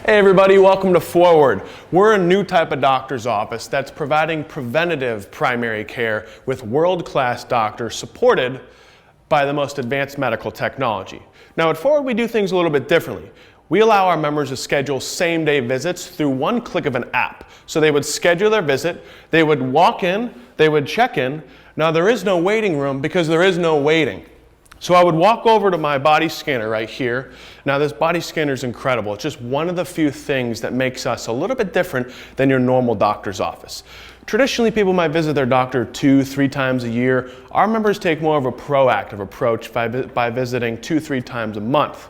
Hey everybody, welcome to Forward. We're a new type of doctor's office that's providing preventative primary care with world-class doctors supported by the most advanced medical technology. Now at Forward we do things a little bit differently. We allow our members to schedule same-day visits through one click of an app. So they would schedule their visit, they would walk in, they would check in. Now there is no waiting room because there is no waiting. So I would walk over to my body scanner right here. Now this body scanner is incredible. It's just one of the few things that makes us a little bit different than your normal doctor's office. Traditionally, people might visit their doctor 2-3 times a year. Our members take more of a proactive approach by visiting 2-3 times a month.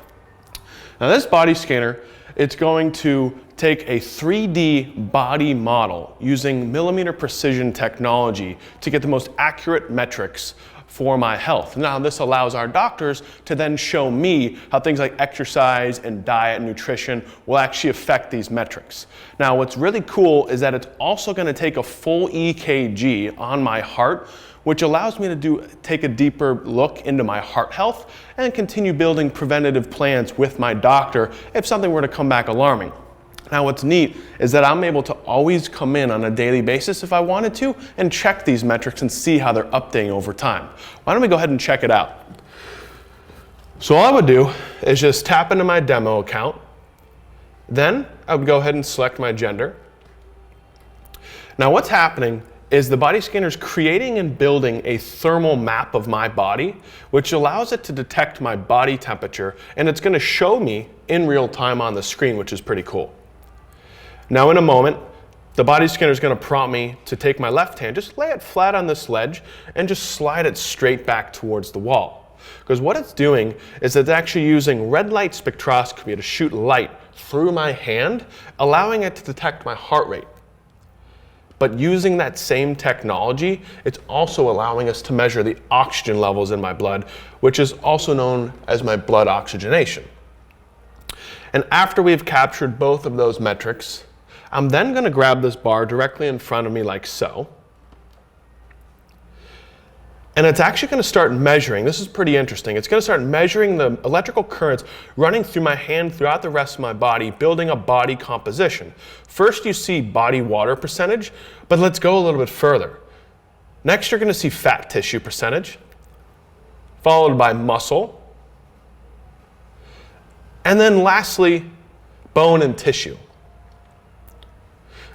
Now this body scanner, it's going to take a 3D body model using millimeter precision technology to get the most accurate metrics for my health. Now this allows our doctors to then show me how things like exercise and diet and nutrition will actually affect these metrics. Now what's really cool is that it's also going to take a full EKG on my heart, which allows me to take a deeper look into my heart health and continue building preventative plans with my doctor if something were to come back alarming. Now what's neat is that I'm able to always come in on a daily basis if I wanted to and check these metrics and see how they're updating over time. Why don't we go ahead and check it out? So all I would do is just tap into my demo account. Then I would go ahead and select my gender. Now what's happening is the body scanner is creating and building a thermal map of my body, which allows it to detect my body temperature, and it's going to show me in real time on the screen, which is pretty cool. Now in a moment, the body scanner is going to prompt me to take my left hand, just lay it flat on this ledge and just slide it straight back towards the wall. Because what it's doing is it's actually using red light spectroscopy to shoot light through my hand, allowing it to detect my heart rate. But using that same technology, it's also allowing us to measure the oxygen levels in my blood, which is also known as my blood oxygenation. And after we've captured both of those metrics, I'm then going to grab this bar directly in front of me like so. And it's actually going to start measuring. This is pretty interesting. It's going to start measuring the electrical currents running through my hand throughout the rest of my body, building a body composition. First you see body water percentage, but let's go a little bit further. Next you're going to see fat tissue percentage, followed by muscle, and then lastly, bone and tissue.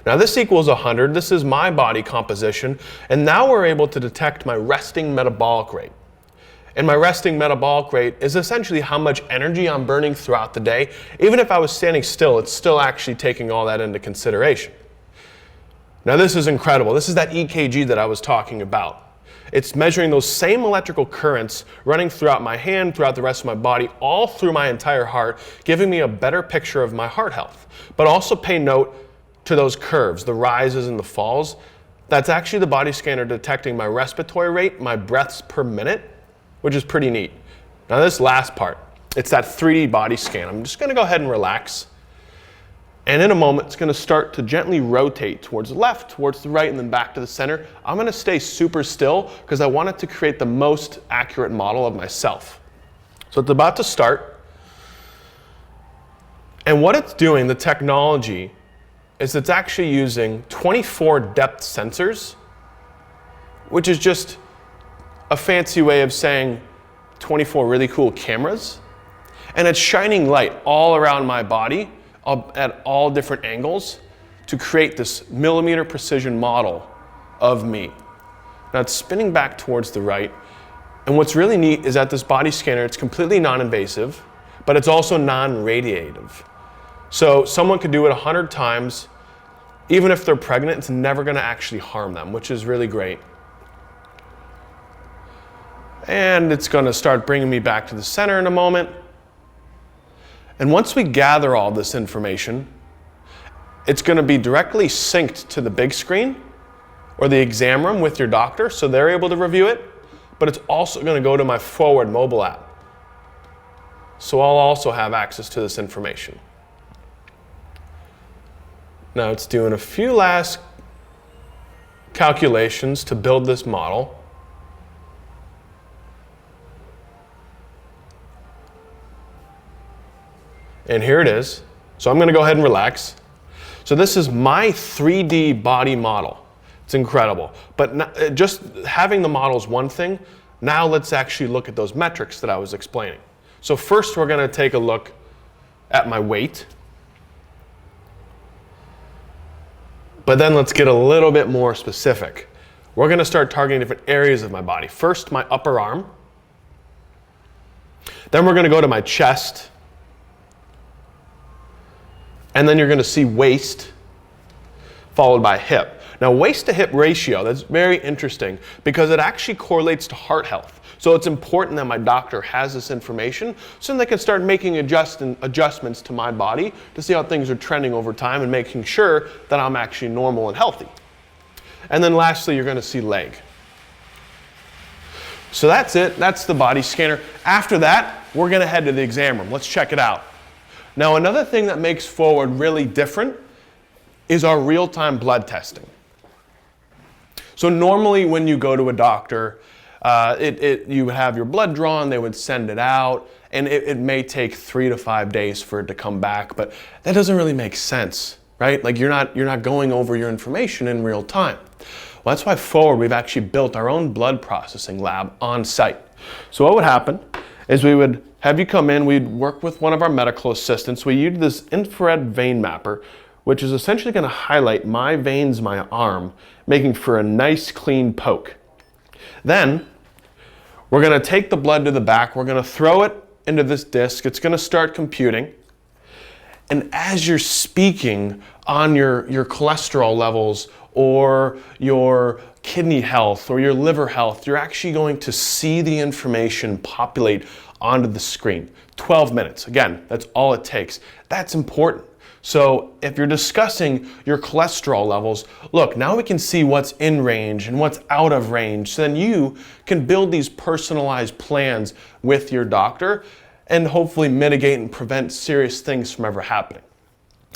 Now this equals 100, this is my body composition, and now we're able to detect my resting metabolic rate. And my resting metabolic rate is essentially how much energy I'm burning throughout the day. Even if I was standing still, it's still actually taking all that into consideration. Now this is incredible. This is that EKG that I was talking about. It's measuring those same electrical currents running throughout my hand, throughout the rest of my body, all through my entire heart, giving me a better picture of my heart health. But also pay note to those curves, the rises and the falls. That's actually the body scanner detecting my respiratory rate, my breaths per minute, which is pretty neat. Now this last part, it's that 3D body scan. I'm just going to go ahead and relax. And in a moment, it's going to start to gently rotate towards the left, towards the right, and then back to the center. I'm going to stay super still because I want it to create the most accurate model of myself. So it's about to start. And what it's doing, the technology, is it's actually using 24 depth sensors, which is just a fancy way of saying 24 really cool cameras. And it's shining light all around my body at all different angles to create this millimeter precision model of me. Now it's spinning back towards the right. And what's really neat is that this body scanner, it's completely non-invasive, but it's also non-radiative. So someone could do it 100 times. Even if they're pregnant, it's never going to actually harm them, which is really great. And it's going to start bringing me back to the center in a moment. And once we gather all this information, it's going to be directly synced to the big screen or the exam room with your doctor, so they're able to review it. But it's also going to go to my Forward mobile app. So I'll also have access to this information. Now it's doing a few last calculations to build this model. And here it is. So I'm gonna go ahead and relax. So this is my 3D body model. It's incredible. But just having the model is one thing. Now let's actually look at those metrics that I was explaining. So first we're gonna take a look at my weight. But then let's get a little bit more specific. We're gonna start targeting different areas of my body. First, my upper arm. Then we're gonna go to my chest. And then you're gonna see waist, followed by hip. Now, waist to hip ratio, that's very interesting because it actually correlates to heart health. So it's important that my doctor has this information so they can start making adjustments to my body to see how things are trending over time and making sure that I'm actually normal and healthy. And then lastly, you're gonna see leg. So that's it, that's the body scanner. After that, we're gonna head to the exam room. Let's check it out. Now, another thing that makes Forward really different is our real-time blood testing. So normally when you go to a doctor, you would have your blood drawn, they would send it out, and it may take 3 to 5 days for it to come back, but that doesn't really make sense, right? Like you're not going over your information in real time. Well, that's why Forward, we've actually built our own blood processing lab on site. So what would happen is we would have you come in, we'd work with one of our medical assistants. We use this infrared vein mapper, which is essentially going to highlight my veins, my arm, making for a nice clean poke. Then we're going to take the blood to the back, we're going to throw it into this disc, it's going to start computing. And as you're speaking on your cholesterol levels or your kidney health or your liver health, you're actually going to see the information populate onto the screen. 12 minutes, again, that's all it takes. That's important. So if you're discussing your cholesterol levels, look, now we can see what's in range and what's out of range. So then you can build these personalized plans with your doctor and hopefully mitigate and prevent serious things from ever happening.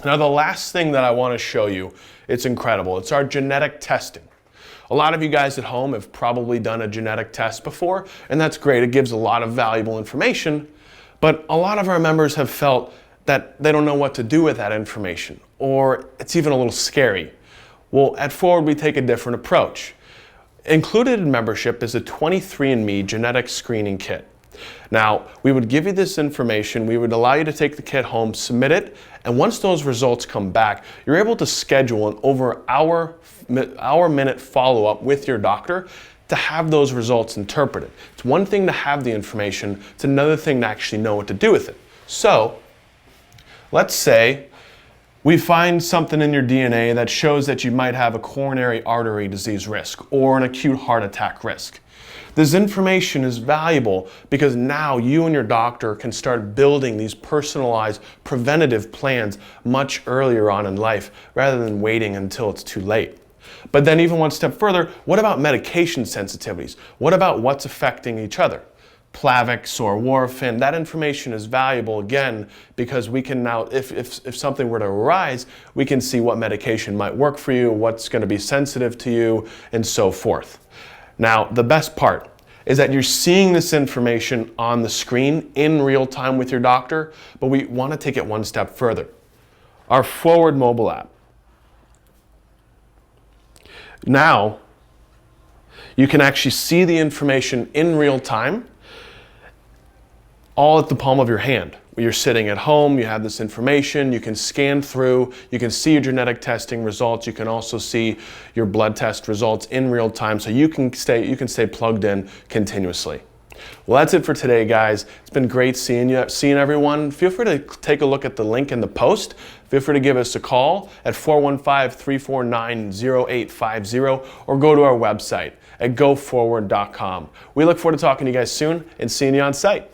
Now, the last thing that I want to show you, it's incredible. It's our genetic testing. A lot of you guys at home have probably done a genetic test before, and that's great. It gives a lot of valuable information, but a lot of our members have felt that they don't know what to do with that information, or it's even a little scary. Well, at Forward, we take a different approach. Included in membership is a 23andMe genetic screening kit. Now, we would give you this information, we would allow you to take the kit home, submit it, and once those results come back, you're able to schedule an over hour-minute follow-up with your doctor to have those results interpreted. It's one thing to have the information, it's another thing to actually know what to do with it. So, let's say we find something in your DNA that shows that you might have a coronary artery disease risk or an acute heart attack risk. This information is valuable because now you and your doctor can start building these personalized preventative plans much earlier on in life rather than waiting until it's too late. But then even one step further, what about medication sensitivities? What about what's affecting each other? Plavix or warfarin, that information is valuable again because we can now, if something were to arise, we can see what medication might work for you, what's going to be sensitive to you, and so forth. Now, the best part is that you're seeing this information on the screen in real time with your doctor, but we want to take it one step further. Our Forward mobile app. Now, you can actually see the information in real time, all at the palm of your hand. You're sitting at home, you have this information, you can scan through, you can see your genetic testing results, you can also see your blood test results in real time, so you can stay plugged in continuously. Well, that's it for today, guys. It's been great seeing everyone. Feel free to take a look at the link in the post. Feel free to give us a call at 415-349-0850 or go to our website at goforward.com. We look forward to talking to you guys soon and seeing you on site.